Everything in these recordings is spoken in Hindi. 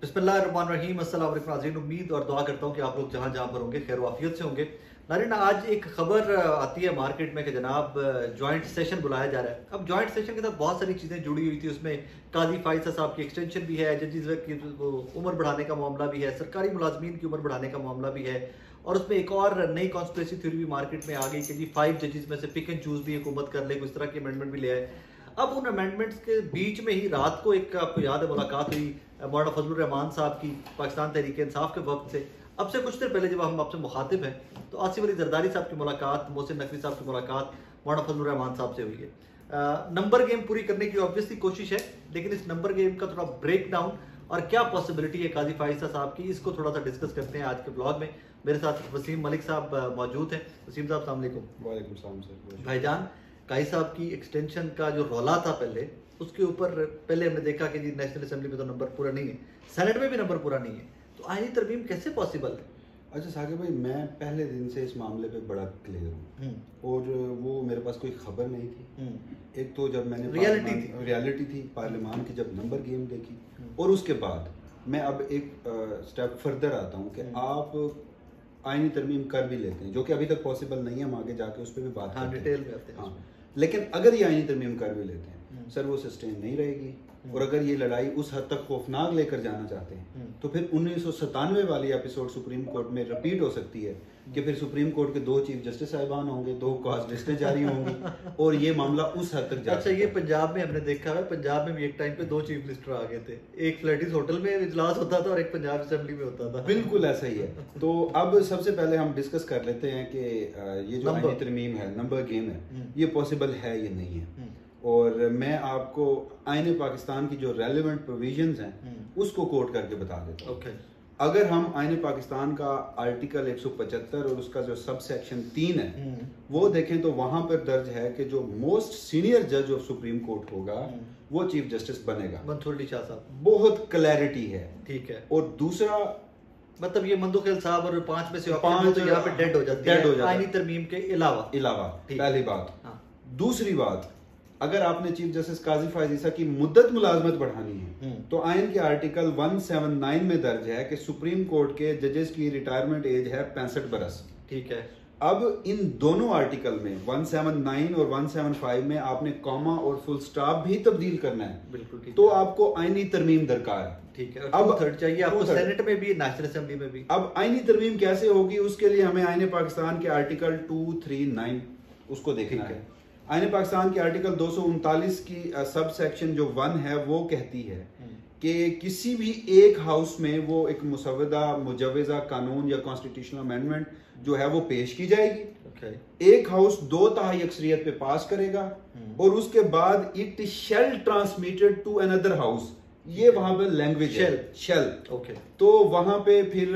बिस्मिल्लाहिर्रहमानिर्रहीम। अस्सलाम वालेकुम नाज़रीन, उम्मीद और दुआ करता हूँ कि आप लोग जहाँ जहाँ पर होंगे खैर वाफियत से होंगे। नाज़रीन, आज एक खबर आती है मार्केट में कि जनाब जॉइंट सेशन बुलाया जा रहा है। अब जॉइंट सेशन के साथ बहुत सारी चीज़ें जुड़ी हुई थी। उसमें काजी फाइज़ साहब की एक्सटेंशन भी है, जजेस की उम्र बढ़ाने का मामला भी है, सरकारी मुलाजमीन की उम्र बढ़ाने का मामला भी है, और उसमें एक और नई कॉन्स्पिरेसी थ्योरी भी मार्केट में आ गई कि जी 5 जजेस में से पिक एंड चूज भी हुकूमत कर ले, इस तरह के अमेंडमेंट भी ले आए। अब उन अमेंडमेंट्स के बीच में ही रात को एक, आपको याद है, मुलाकात हुई मौलाना फजलुर रहमान साहब की पाकिस्तान तहरीक इंसाफ के वक्त से। अब से कुछ देर पहले जब हम आपसे मुखातिब हैं तो आसिफ अली जरदारी साहब की मुलाकात, मोहसिन नकवी साहब की मुलाकात मौलाना फजलुर रहमान साहब से हुई है। नंबर गेम पूरी करने की ऑब्वियसली कोशिश है, लेकिन इस नंबर गेम का थोड़ा ब्रेक डाउन और क्या पॉसिबिलिटी है काजी फाइज़ साहब की, इसको थोड़ा सा डिस्कस करते हैं आज के ब्लॉग में। मेरे साथ वसीम मलिक साहब मौजूद हैं। वसीम साहब अस्सलाम वालेकुम। वालेकुम सलाम सर। भाईजान, काई साहब की एक्सटेंशन का जो रौला था पहले, उसके ऊपर पहले हमने देखा कि जी नेशनल असेंबली में तो नंबर पूरा नहीं है, सेनेट में भी नंबर पूरा नहीं है, तो आईनी तरमीम कैसे पॉसिबल है? अच्छा साकिब भाई, मैं पहले दिन से इस मामले पे बड़ा क्लियर हूँ और वो मेरे पास कोई खबर नहीं थी। एक तो जब मैंने रियलिटी थी पार्लियामान की, जब नंबर गेम देखी, और उसके बाद मैं अब एक स्टेप फर्दर आता हूँ कि आप आईनी तरमीम कर भी लेते हैं, जो कि अभी तक पॉसिबल नहीं है। हम आगे जाके उस पर भी बात करते हैं, डिटेल में आते हैं। हाँ, लेकिन अगर ये आईनी तरमीम कर भी लेते हैं सर, वो सस्टेन नहीं रहेगी। और अगर ये लड़ाई उस हद तक खौफनाक लेकर जाना चाहते हैं तो फिर 1997 वाली एपिसोड सुप्रीम कोर्ट में रिपीट हो सकती है कि फिर सुप्रीम कोर्ट के 2 चीफ जस्टिस साहिबान होंगे, 2 कॉज लिस्टें जारी होंगी और ये मामला उस हद तक जा अच्छा, ये पंजाब में हमने देखा है, पंजाब में भी एक टाइम पे 2 चीफ मिनिस्टर आ गए थे, एक फ्लैटिस होटल में इजलास होता था और एक पंजाब असेंबली में होता था। बिल्कुल ऐसा ही है। तो अब सबसे पहले हम डिस्कस कर लेते हैं कि ये जो आईनी तरमीम है, नंबर गेम है, ये पॉसिबल है या नहीं है। और मैं आपको आईने पाकिस्तान की जो रेलेवेंट प्रोविजंस हैं उसको कोट करके बता देता हूँ। अगर हम आईने पाकिस्तान का आर्टिकल 175 और उसका जो सब सेक्शन 3 है वो देखें तो वहां पर दर्ज है कि जो मोस्ट सीनियर जज ऑफ सुप्रीम कोर्ट होगा वो चीफ जस्टिस बनेगा। मंसूर अली शाह साहब, बहुत क्लैरिटी है, ठीक है। और दूसरा मतलब ये मंदुखेल साहब और 5 में से 5 तो यहाँ पे डेड हो जाते हैं आईनी तरमीम के अलावा पहली बात। दूसरी बात, अगर आपने चीफ जस्टिस काजी फाइज़ की मुद्दत मुलाजमत बढ़ानी है तो आइन के आर्टिकल 179 में दर्ज है कि सुप्रीम कोर्ट के जजेस की रिटायरमेंट एज है 65 बरस, ठीक है। अब इन दोनों आर्टिकल में 179 और 175 में आपने कॉमा और फुल स्टॉप भी तब्दील करना है, बिल्कुल, तो आपको आईनी तरमीम दरकार है, ठीक है। अब थर्ड चाहिए आपको, सेनेट में भी, नेशनल असेंबली में भी। अब आईनी तरमीम कैसे होगी, उसके लिए हमें आईने पाकिस्तान के आर्टिकल 239 उसको देखना है। आईने पाकिस्तान के आर्टिकल 239 की सब सेक्शन जो 1 है वो कहती है कि किसी भी एक हाउस में वो एक मुसवदा, मुजवजा कानून या कॉन्स्टिट्यूशनल अमेंडमेंट जो है वो पेश की जाएगी। एक हाउस 2/3 अक्सरियत पे पास करेगा और उसके बाद it shall transmitted to another house, ये वहां पर लैंग्वेज शेल, ओके, तो वहां पे फिर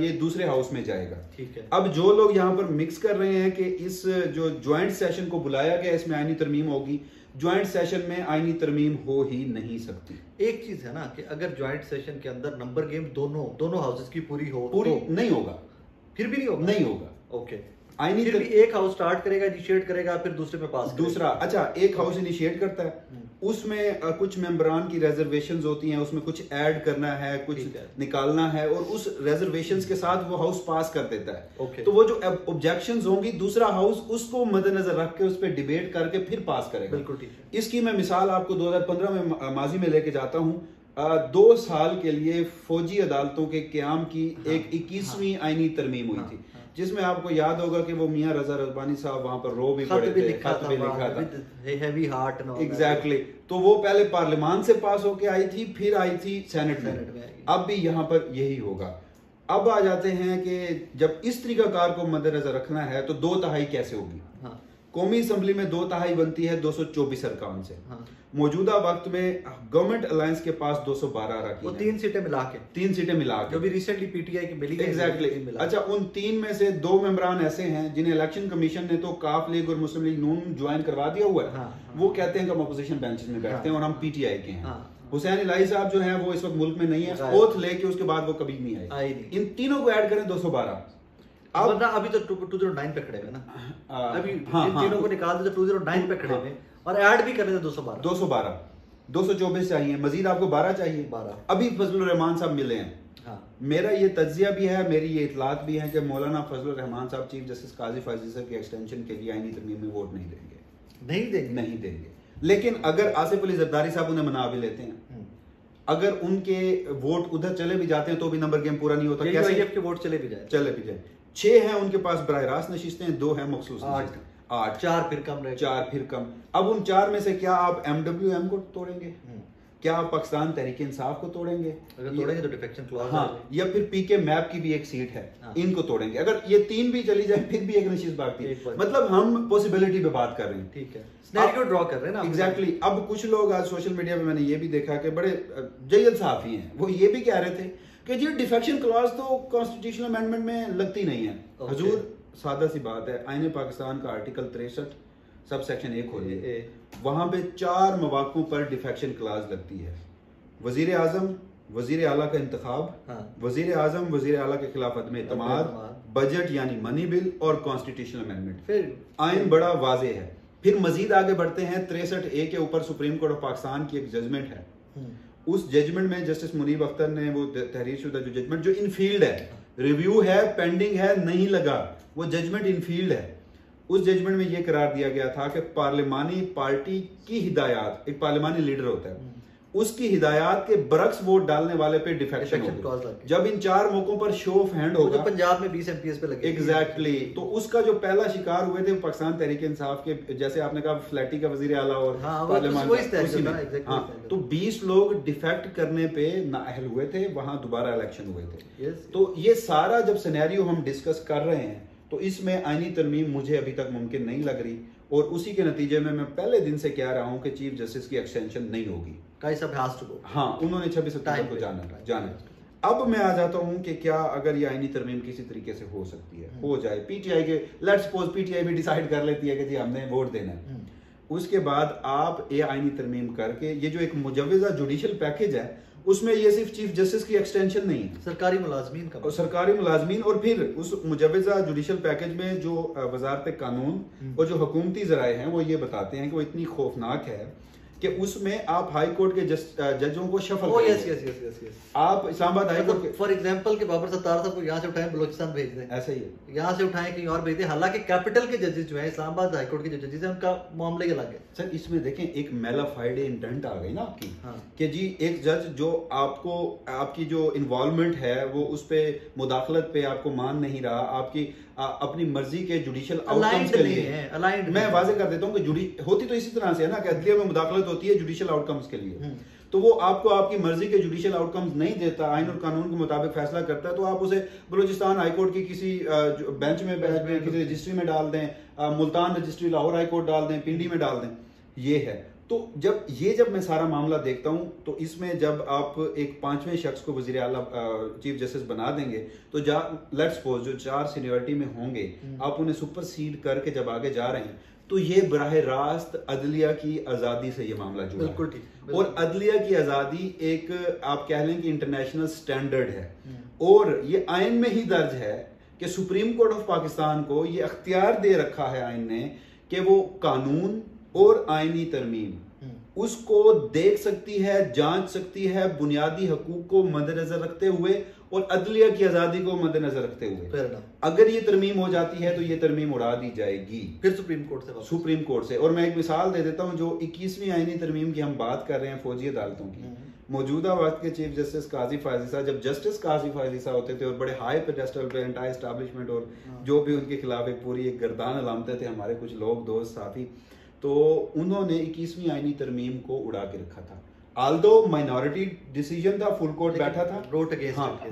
ये दूसरे हाउस में जाएगा, ठीक है। अब जो लोग यहाँ पर मिक्स कर रहे हैं कि इस जो ज्वाइंट सेशन को बुलाया गया इसमें आईनी तरमीम होगी, ज्वाइंट सेशन में आईनी तरमीम हो ही नहीं सकती। एक चीज है ना कि अगर ज्वाइंट सेशन के अंदर नंबर गेम दोनों हाउसेस की पूरी तो नहीं होगा, फिर भी नहीं होगा, ओके। आईनी फिर भी एक हाउस स्टार्ट करेगा, इनिशिएट करेगा, फिर दूसरे में पास दूसरा, अच्छा, एक हाउस इनिशिएट करता है, उसमें कुछ मेंबरान की रिजर्वेशंस होती हैं, उसमें कुछ ऐड करना है, कुछ निकालना है, और उस रिजर्वेशंस के साथ वो हाउस पास कर देता है। तो वो जो ऑब्जेक्शंस होंगी दूसरा हाउस उसको मद्देनजर रख के उस पर डिबेट करके फिर पास करेगा, बिल्कुल ठीक है। इसकी मैं मिसाल आपको 2015 में माजी में लेके जाता हूँ। 2 साल के लिए फौजी अदालतों के क्याम की एक 21वीं आईनी तरमीम हुई थी, जिसमें आपको याद होगा कि वो मियां रजा रजबानी साहब वहां पर रो भी पड़े थे, खत भी लिखा था, हेवी हार्ट, एग्जैक्टली। तो वो पहले पार्लियामान से पास होके आई थी, फिर आई थी सेनेट में। अब भी यहाँ पर यही होगा। अब आ जाते हैं कि जब इस तरीकाकार को मद्देनजर रखना है तो 2/3 कैसे होगी। कौमी असम्बली में 2/3 बनती है 224 अरकान से। मौजूदा वक्त में गवर्नमेंट अलायंस के पास 212 अरकान, वो 3 सीटें मिला के जो भी रिसेंटली पीटीआई की मिली, एग्जैक्टली। अच्छा, उन 3 में से 2 मेंबरान ऐसे हैं जिन्हें इलेक्शन कमीशन ने तो काफ लीग और मुस्लिम लीग नून ज्वाइन करवा दिया हुआ है। वो कहते हैं कि हम अपोजिशन बेंचेस में बैठते हैं और हम पीटीआई के हैं। हुसैन इलाही साहब जो हैं वो इस वक्त मुल्क में नहीं है, ओथ लेके उसके बाद वो कभी नहीं आए। इन तीनों को ऐड करें 212। अब अभी तो 209 पे खड़े हुए ना, अभी इन तीनों को निकाल दे तो 209 पे खड़े हुए और ऐड भी कर रहे थे 212। 224 चाहिए, मजीद आपको 12 चाहिए। 12 अभी फजलुर रहमान साहब मिले हैं। हाँ। मेरा ये तज्जिया भी है, मेरी ये इतलात भी है कि मौलाना फजलुर रहमान साहब चीफ जस्टिस काजी फायजी सर के एक्सटेंशन के लिए आईनी तरमीम में वोट नहीं देंगे। नहीं देंगे। लेकिन अगर आसिफ अली जरदारी साहब उन्हें मना भी लेते हैं, अगर उनके वोट उधर चले भी जाते हैं तो भी नंबर गेम पूरा नहीं होता। कैसे के वोट चले भी जाए 6 हैं उनके पास बराह रास्त नशिस्तें, 2 हैं मखसूस 8 4 फिर कम। अब उन 4 में से क्या आप MWM को तोड़ेंगे? क्या आप पाकिस्तान तहरीक इंसाफ को तोड़ेंगे? अगर तोड़ेंगे तो डिफेक्शन क्लॉज। हाँ, या फिर पीके मैप की भी एक सीट है। हाँ। इनको तोड़ेंगे। अगर ये 3 भी चली जाए फिर भी एक नशीस बाकी है। मतलब हम पॉसिबिलिटी पे बात कर रहे हैं। ठीक है, सिनेरियो ड्रॉ कर रहे हैं ना। एग्जैक्टली। अब कुछ लोग आज सोशल मीडिया पे मैंने ये भी देखा कि बड़े जयद सहाफी हैं, वो ये भी कह रहे थे कि जी डिफेक्शन क्लॉज तो कॉन्स्टिट्यूशनल अमेंडमेंट में लगती नहीं है। हुजूर, सादा सी बात है, आईने पाकिस्तान का आर्टिकल 63 सब सेक्शन 1 खोलिए, वहां पे 4 मवाकों पर डिफेक्शन क्लॉज लगती है। वजीर आजम, वजीर आला का इंतखाब, वजीर आजम वजीर आला के खिलाफ अदम एतमाद, बजट यानी मनी बिल और कॉन्स्टिट्यूशनल अमेंडमेंट। फिर आइन बड़ा वाजे है। फिर मजीद आगे बढ़ते हैं, 63A के ऊपर सुप्रीम कोर्ट ऑफ पाकिस्तान की एक जजमेंट है। उस जजमेंट में जस्टिस मुनीब अख्तर ने वो तहरीर शुदा जो जजमेंट जो इनफील्ड है, रिव्यू है, पेंडिंग है, नहीं लगा, वो जजमेंट इनफील्ड है। उस जजमेंट में यह करार दिया गया था कि पार्लिमानी पार्टी की हिदायत, एक पार्लिमानी लीडर होता है, उसकी हिदायत के बरक्स वोट डालने वाले पे डिफेक्शन होगा। जब इन 4 मौकों पर शो ऑफ हैंड होगा, पंजाब में 20 MPs पे लगे। एग्जैक्टली। तो उसका जो पहला शिकार हुए थे पाकिस्तान तहरीक इंसाफ के, जैसे आपने कहा फ्लैटी का वजीर आला और पार्लियामेंट, तो 20 लोग डिफेक्ट करने पे नाअहल हुए थे, वहां दोबारा इलेक्शन हुए थे। तो ये सारा जब सिनेरियो हम डिस्कस कर रहे हैं तो इसमें आईनी तरमीम मुझे अभी तक मुमकिन नहीं लग रही, और उसी के नतीजे में मैं पहले दिन से कह रहा हूं कि चीफ जस्टिस की एक्सटेंशन नहीं होगी। हाँ, उन्होंने 26 अक्टूबर को जाना। अब मैं आ जाता हूं कि क्या अगर ये आईनी तरमीम किसी तरीके से हो सकती है, हो जाए, पीटीआई के लेट्स सपोज पीटीआई भी डिसाइड कर लेती है कि जी हमने वोट देना है, उसके बाद आप ये आईनी तरमीम करके ये जो एक मुजव्वजा जुडिशियल पैकेज है उसमें ये सिर्फ चीफ जस्टिस की एक्सटेंशन नहीं है, सरकारी मुलाजमीन का, और सरकारी मुलाजमीन, और फिर उस मुजव्वजा जुडिशियल पैकेज में जो वजारत कानून और जो हुकूमती जराए हैं वो ये बताते हैं कि वो इतनी खौफनाक है कि उसमें आप हाई कोर्ट के जजों को शफल करेंगे। आप Islamabad high court for example के बाबर सत्तार साहब को यहाँ से उठाएं बलोचिस्तान भेज दें, ऐसा ही है, यहाँ से उठाएं कहीं और भेज दें। हालांकि कैपिटल के जजेस जो है, इस्लामाबाद हाई कोर्ट के जो जजेस हैं, उनका मामले अलग है। सर इसमें देखें एक मेलाफाइड इंटेंट आ गई ना आपकी, कि जी एक जज जो आपको आपकी जो इन्वॉल्वमेंट है वो उस पे मुदाखलत पे आपको मान नहीं रहा, आपकी अपनी मर्जी के जुडिशियल आउटकम्स के लिए। मैं वाजे कर देता हूँ कि होती तो इसी तरह से है ना कि अदलिया में मुदाखलत होती है जुडिशियल आउटकम्स के लिए, तो वो आपको आपकी मर्जी के जुडिशियल आउटकम्स नहीं देता, आइन और कानून के मुताबिक फैसला करता है, तो आप उसे बलूचिस्तान हाई कोर्ट की किसी बेंच में किसी रजिस्ट्री में डाल दें, Multan registry Lahore high court डाल दें, पिंडी में डाल दें, ये है। तो जब मैं सारा मामला देखता हूं तो इसमें जब आप एक 5वें शख्स को वजीर आला चीफ जस्टिस बना देंगे तो लेट्स सपोज जो 4 सीनियरिटी में होंगे आप उन्हें सुपरसीड करके जब आगे जा रहे हैं तो ये बराह रास्त अदलिया की आजादी से ये मामला जुड़ा बिल्कुल ठीक। और अदलिया की आजादी एक आप कह लें कि इंटरनेशनल स्टैंडर्ड है, और ये आइन में ही दर्ज है कि सुप्रीम कोर्ट ऑफ पाकिस्तान को ये अख्तियार दे रखा है आइन ने कि वो कानून और आईनी तरमीम उसको देख सकती है, जांच सकती है, बुनियादी हकूक को मद्देनजर रखते हुए और अदलिया की आजादी को मद्देनजर रखते हुए। अगर ये तरमीम हो जाती है तो ये तरमीम उड़ा दी जाएगी फिर सुप्रीम कोर्ट से। और मैं एक मिसाल दे देता हूं, जो 21वीं आईनी तरमीम की हम बात कर रहे हैं फौजी अदालतों की, मौजूदा वक्त के चीफ जस्टिस काजी फायजी साहब जब जस्टिस काजी फायजी साहब होते थे और बड़े हाई पेडेस्टल पे एंटायर एस्टैब्लिशमेंट और जो भी उनके खिलाफ एक पूरी एक गर्दान अलामते थे हमारे कुछ लोग दोस्त साथी, तो उन्होंने 21वीं आईनी तरमीम को उड़ा के रखा था। आल्दो माइनॉरिटी डिसीजन था, फुल कोर्ट बैठा था,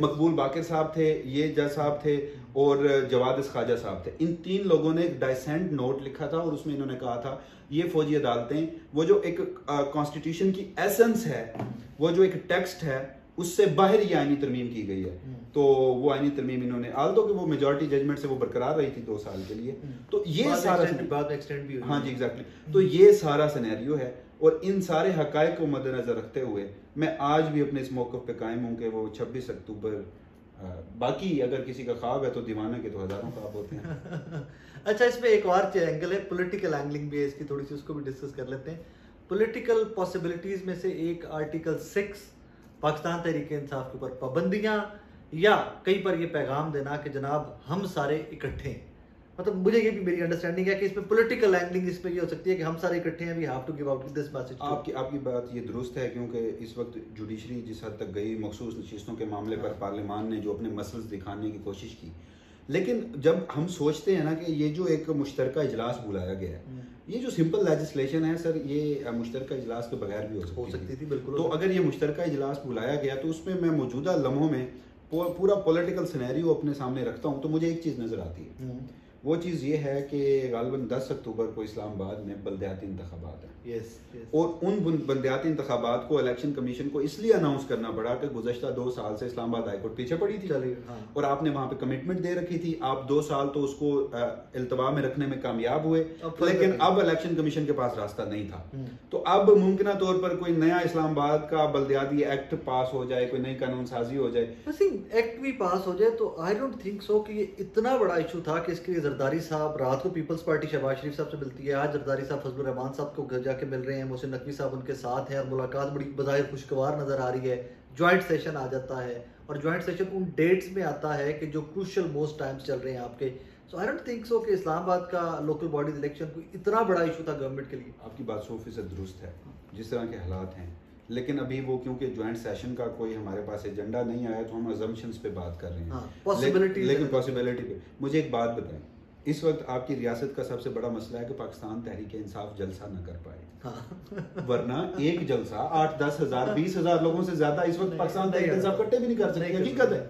मकबूल बाकिर साहब थे, ये जज साहब थे और जवाद ख्वाजा साहब थे। इन 3 लोगों ने एक डाइसेंट नोट लिखा था और उसमें इन्होंने कहा था ये फौजी अदालतें वो जो एक कॉन्स्टिट्यूशन की एसेंस है, वो जो एक टेक्स्ट है, उससे बाहर ये आईनी तरमीम की गई है। तो वो आईनी तरमीम इन्होंने आल्दो कि वो मेजॉरिटी जजमेंट से वो बरकरार रही थी 2 साल के लिए, तो ये सारा एक्सटेंड भी, हाँ जी एग्जैक्टली, तो ये सारा सिनेरियो है। और इन सारे हकायक को मद्देनजर रखते हुए मैं आज भी अपने इस मौक़िफ़ पे कायम हूँ कि वो 26 अक्टूबर, बाकी अगर किसी का ख्वाब है तो दीवाने के तो हजारों ख्वाब होते हैं। अच्छा, इसमें एक और एंगल है, पॉलिटिकल एंगलिंग भी है इसकी, थोड़ी सी उसको भी डिस्कस कर लेते हैं। पॉलिटिकल पॉसिबिलिटीज में से एक आर्टिकल 6 पाकिस्तान तहरीक इंसाफ के ऊपर पाबंदियां, या कहीं पर ये पैगाम देना कि जनाब हम सारे इकट्ठे हैं। मतलब मुझे ये भी मेरी अंडरस्टैंडिंग है कि इसमें पॉलिटिकल एंगलिंग इसमें ये हो सकती है कि हम सारे इकट्ठे हैं, we have to give out this message. आपकी बात ये दुरुस्त है, क्योंकि इस वक्त जुडिशरी जिस हद तक गई मखसूस नशीस्तों के मामले पर पार्लियामान ने जो अपने मसल्स दिखाने की कोशिश की, लेकिन जब हम सोचते हैं ना कि ये जो एक मुश्तरका इजलास बुलाया गया है, ये जो सिंपल लेजिस्लेशन है सर, ये मुश्तरका इजलास के बगैर भी हो सकती थी। बिल्कुल। तो अगर ये मुश्तरका इजलास बुलाया गया तो उसमें मैं मौजूदा लम्हों में पूरा पॉलिटिकल सिनेरियो अपने सामने रखता हूँ, तो मुझे एक चीज़ नज़र आती है। वो चीज़ ये है कि गालिबन 10 अक्टूबर को इस्लामाबाद में बल्दियाती इंतखाबात है। और उन बल्दियाती इंतखाबात को इलेक्शन कमीशन को इसलिए अनाउंस करना पड़ा कि गुज़श्ता 2 साल से इस्लामाबाद हाईकोर्ट पीछे पड़ी थी। और आपने वहाँ पे कमिटमेंट दे रखी थी, आप 2 साल तो उसको इल्तवा में रखने में कामयाब हुए, लेकिन अब इलेक्शन कमीशन के पास रास्ता नहीं था। तो अब मुमकिन तौर पर कोई नया इस्लामाबाद का बल्दियाती एक्ट पास हो जाए, कोई नई कानून साजी हो जाए, एक्ट भी पास हो जाए, तो आई डोंट थिंक सो कि ये इतना बड़ा इशू था कि इसके लिए जरदारी साहब रात को पीपल्स पार्टी शहबाज शरीफ साहब से मिलती है, आज जरदारी साहब फजलुर रहमान साहब को घर जाके मिल रहे हैं, मोहसिन नकवी साहब उनके साथ हैं और मुलाकात बड़ी बज़ाहिर खुशगवार नजर आ रही है। ज्वाइंट सेशन आ जाता है और ज्वाइंट सेशन उन डेट्स में आता है कि जो क्रूशियल मोस्ट टाइम्स चल रहे हैं आपके। सो आई डोंट थिंक सो कि इस्लामाबाद का लोकल बॉडीज इलेक्शन कोई इतना बड़ा इशू था गवर्नमेंट के लिए। आपकी बात 100% दुरुस्त है जिस तरह के हालात हैं, लेकिन अभी वो क्योंकि ज्वाइंट सेशन का कोई हमारे पास एजेंडा नहीं आया तो हम अजम्पशंस पे बात कर रहे हैं। लेकिन पॉसिबिलिटी पे मुझे एक बात बताएं, इस वक्त आपकी रियासत का सबसे बड़ा मसला है कि पाकिस्तान तहरीक इंसाफ जलसा न कर पाए। वरना एक जलसा 8-10 हज़ार 20 हज़ार लोगों से ज्यादा इस वक्त पाकिस्तान तहरीक इंसाफ इकट्ठे भी नहीं कर सकते। हकीकत है,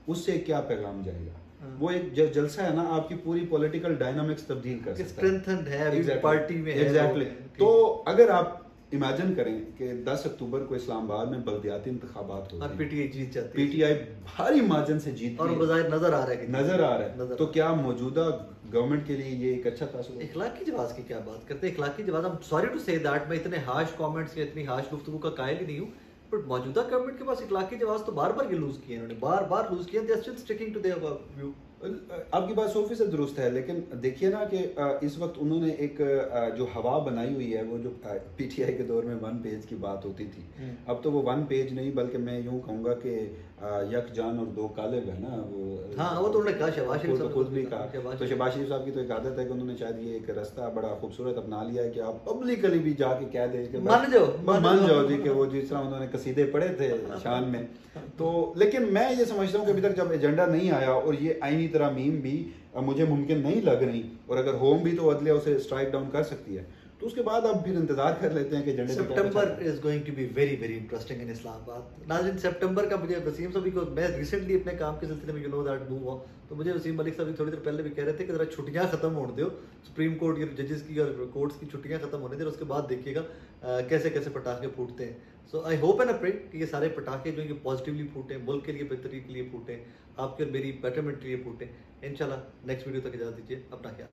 उससे क्या पैगाम जाएगा? वो एक जलसा है ना, आपकी पूरी पॉलिटिकल डायनामिक्स तब्दील कर सकता है, पार्टी में। एग्जैक्टली। तो अगर आप इमेजिन करें कि 10 अक्टूबर को इस्लामाबाद में बल्दियाती इंतखाबात हो और पीटीआई जीत जाती है, पीटीआई भारी मार्जिन से जीत और बज़ाहिर नजर आ रहा है तो क्या मौजूदा गवर्नमेंट के लिए ये एक अच्छा तासुर है? इखलाकी जवाब की क्या बात करते हैं? इखलाकी जवाब, I'm sorry to say that, मैं इतने हार्श कमेंट्स या इतनी हार्श गुफ्तगू का कायल ही नहीं हूँ, बट मौजूदा गवर्नमेंट के पास इखलाकी जवाब तो बार बार ये लूज किए, इन्होंने बार लूज किए, they are still sticking to their view. आपकी बात 100% दुरुस्त है, लेकिन देखिए ना कि इस वक्त उन्होंने एक जो हवा बनाई हुई है, वो जो पीटीआई के दौर में 1 पेज की बात होती थी, अब तो वो 1 पेज नहीं बल्कि मैं यूं कहूँगा कि यक जान और 2 कालिब है ना वो। हाँ, वो तो उन्होंने कहा, शहबाज शरीफ साहब खुद भी कहा। तो शहबाज शरीफ साहब की तो एक आदत है कि उन्होंने शायद ये एक रास्ता बड़ा खूबसूरत अपना लिया है कि आप पब्लिकली भी जाके कह दें कि मान जाओ जी कि वो जिस तरह उन्होंने कसीदे पढ़े थे शान में। तो लेकिन मैं ये समझता हूँ कि अभी तक जब एजेंडा नहीं आया और ये आईनी तरह मीम भी मुझे मुमकिन नहीं लग रही, और अगर होम भी तो अदलिया उसे स्ट्राइक डाउन कर सकती है, तो उसके बाद अब फिर इंतजार कर लेते हैं कि एजेंडे September is going to be very very interesting in Islamabad. नाज़रीन, सितंबर का मुझे वसीम साहब को, मैं रिसेंटली अपने काम के सिलसिले में यू नो दैट मूव हुआ, तो मुझे वसीम मलिक साहब थोड़ी देर पहले भी कह रहे थे कि जरा छुट्टियां खत्म होने दो, सुप्रीम कोर्ट की जजेस की और कोर्ट्स की छुट्टियां खत्म होने दे, उसके बाद देखिएगा कैसे कैसे पटाखे फूटते हैं। सो आई होप एंड प्रे कि ये सारे पटाखे जो है पॉजिटिवली फूटे, मुल्क के लिए बेहतरी के लिए फूटे, आपके और मेरी बेटरमेंट के लिए फूटे। इंशाल्लाह नेक्स्ट वीडियो तक इजाज़त दीजिए, अपना ख्याल।